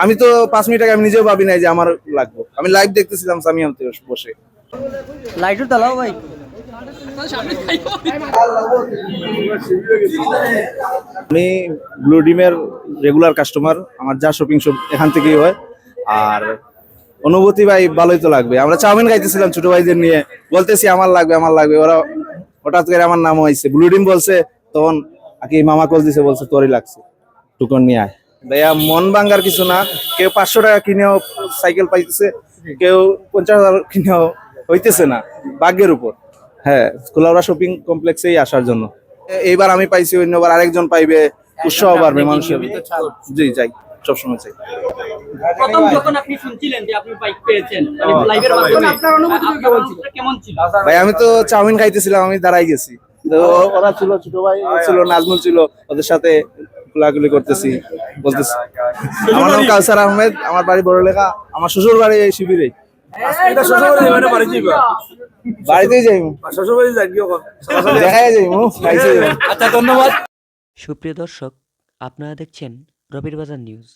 আমি তো 5 মিনিট আগে আমি নিজেও ভাবি নাই যে আমার লাগবে। আমি লাইভ দেখতেছিলাম সামিয়ামতে বসে। লাইটও চালাও ভাই। আমি ব্লু ডিমের রেগুলার কাস্টমার, আমার যা শপিং সব এখান থেকেই হয়। আর অনুভূতি ভাই ভালোই তো লাগবে। আমরা চাউমিন খাইতেছিলাম ছোট ভাইদের নিয়ে, বলতেছি আমার লাগবে আমার লাগবে, ওরা হঠাৎ করে আমার নাম হয়েছে ব্লু ডিম বলছে, তখন কি মামা কল দিছে, বলছে তোরই লাগছে, টুকন নিয়ে আয়। ভাইয়া মন ভাঙ্গার কিছু না, কেউ 500 টাকা কিনেও সাইকেল পাইতেছে, কেউ 50,000 কিনেও হইতেছে না, ভাগ্যের উপর। হ্যাঁ, কুলাউড়া শপিং কমপ্লেক্সেই আসার জন্য। এইবার আমি পাইছি, অন্যবার আরেকজন পাইবে, উৎসাহ বাড়বে মানুষের। জি চাই, সবসময় চাই। প্রথম যখন আপনি শুনছিলেন যে আপনি বাইক পেয়েছেন, মানে লাইভের মাধ্যমে আপনার অনুভূতিটা কেমন ছিল? ভাই আমি তো চাউমিন খাইতেছিলাম, আমি দাঁড়াই গেছি, তো ওরা ছিল, ছোট ভাই ছিল, নাজমুল ছিল, ওদের সাথে গুলাগুলি করতেছি, বলতেছি। আমার নাম কাউসার আহমেদ, আমার বাড়ি বড়লেখা, আমার শ্বশুর বাড়ি এই শিবিরে। বাড়িতেই যাই, দেখাই যাই, আচ্ছা, ধন্যবাদ। সুপ্রিয় দর্শক, আপনারা দেখছেন রবির বাজার নিউজ।